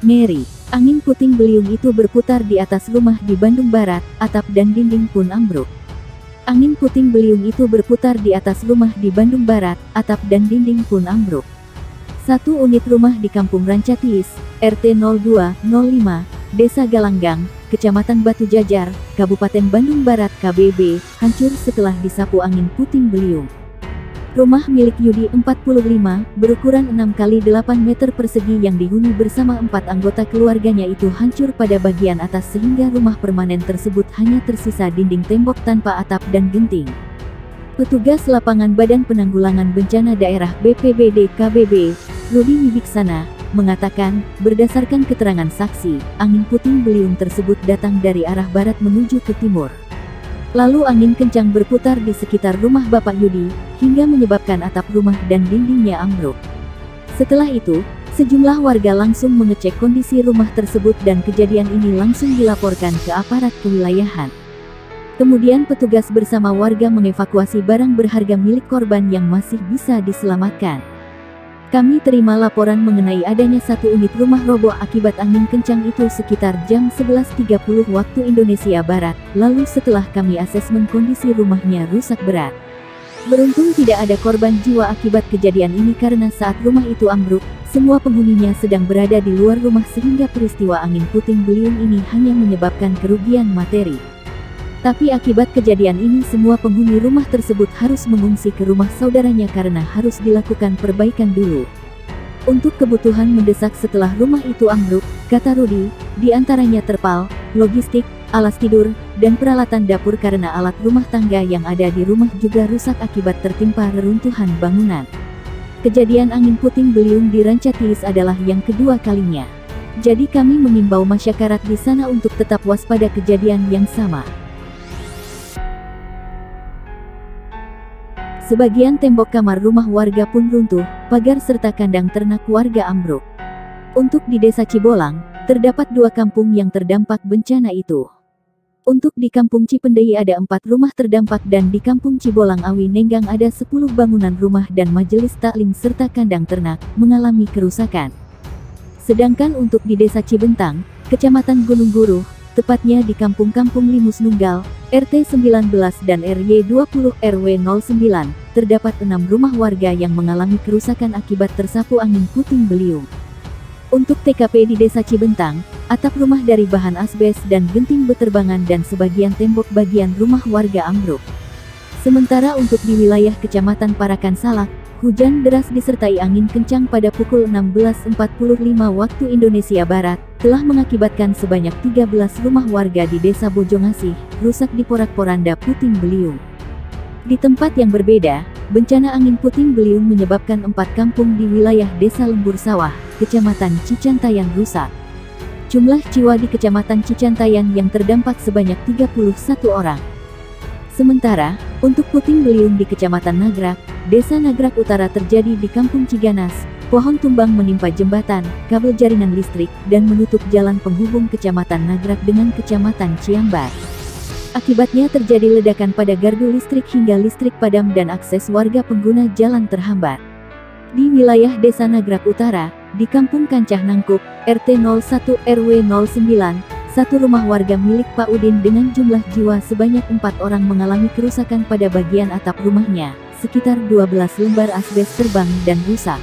Ngeri, angin puting beliung itu berputar di atas rumah di Bandung Barat, atap dan dinding pun ambruk. Angin puting beliung itu berputar di atas rumah di Bandung Barat, atap dan dinding pun ambruk. Satu unit rumah di Kampung Rancatis, RT 0205, Desa Galanggang, Kecamatan Batu Jajar, Kabupaten Bandung Barat KBB, hancur setelah disapu angin puting beliung. Rumah milik Yudi 45, berukuran 6 kali 8 meter persegi yang dihuni bersama 4 anggota keluarganya itu hancur pada bagian atas sehingga rumah permanen tersebut hanya tersisa dinding tembok tanpa atap dan genting. Petugas lapangan Badan Penanggulangan Bencana Daerah BPBD KBB, Rudi Wibiksana, mengatakan, berdasarkan keterangan saksi, angin puting beliung tersebut datang dari arah barat menuju ke timur. Lalu angin kencang berputar di sekitar rumah Bapak Yudi, hingga menyebabkan atap rumah dan dindingnya ambruk. Setelah itu, sejumlah warga langsung mengecek kondisi rumah tersebut dan kejadian ini langsung dilaporkan ke aparat kewilayahan. Kemudian petugas bersama warga mengevakuasi barang berharga milik korban yang masih bisa diselamatkan. Kami terima laporan mengenai adanya satu unit rumah roboh akibat angin kencang itu sekitar jam 11.30 waktu Indonesia Barat, lalu setelah kami asesmen kondisi rumahnya rusak berat. Beruntung tidak ada korban jiwa akibat kejadian ini karena saat rumah itu ambruk, semua penghuninya sedang berada di luar rumah sehingga peristiwa angin puting beliung ini hanya menyebabkan kerugian materi. Tapi akibat kejadian ini semua penghuni rumah tersebut harus mengungsi ke rumah saudaranya karena harus dilakukan perbaikan dulu. Untuk kebutuhan mendesak setelah rumah itu ambruk, kata Rudi, diantaranya terpal, logistik, alas tidur, dan peralatan dapur karena alat rumah tangga yang ada di rumah juga rusak akibat tertimpa reruntuhan bangunan. Kejadian angin puting beliung di Rancatis adalah yang kedua kalinya. Jadi kami mengimbau masyarakat di sana untuk tetap waspada kejadian yang sama. Sebagian tembok kamar rumah warga pun runtuh, pagar serta kandang ternak warga ambruk. Untuk di Desa Cibolang, terdapat 2 kampung yang terdampak bencana itu. Untuk di Kampung Cipendei ada 4 rumah terdampak dan di Kampung Cibolang Awi Nenggang ada 10 bangunan rumah dan majelis taklim serta kandang ternak, mengalami kerusakan. Sedangkan untuk di Desa Cibentang, Kecamatan Gunung Guruh, tepatnya di Kampung-Kampung Limus Nunggal, RT 19 dan RY 20 RW 09, terdapat 6 rumah warga yang mengalami kerusakan akibat tersapu angin puting beliung. Untuk TKP di Desa Cibentang, atap rumah dari bahan asbes dan genting beterbangan dan sebagian tembok bagian rumah warga ambruk. Sementara untuk di wilayah Kecamatan Parakan Salak, hujan deras disertai angin kencang pada pukul 16.45 waktu Indonesia Barat, telah mengakibatkan sebanyak 13 rumah warga di Desa Bojongasih, rusak diporak-poranda puting beliung. Di tempat yang berbeda, bencana angin puting beliung menyebabkan 4 kampung di wilayah Desa Lembur Sawah, Kecamatan Cicantayan rusak. Jumlah jiwa di Kecamatan Cicantayan yang terdampak sebanyak 31 orang. Sementara, untuk puting beliung di Kecamatan Nagrak, Desa Nagrak Utara terjadi di Kampung Ciganas, pohon tumbang menimpa jembatan, kabel jaringan listrik, dan menutup jalan penghubung Kecamatan Nagrak dengan Kecamatan Ciambar. Akibatnya terjadi ledakan pada gardu listrik hingga listrik padam dan akses warga pengguna jalan terhambat. Di wilayah Desa Nagrak Utara, di Kampung Kancah Nangkup, RT 01 RW 09, satu rumah warga milik Pak Udin dengan jumlah jiwa sebanyak 4 orang mengalami kerusakan pada bagian atap rumahnya, sekitar 12 lembar asbes terbang dan rusak.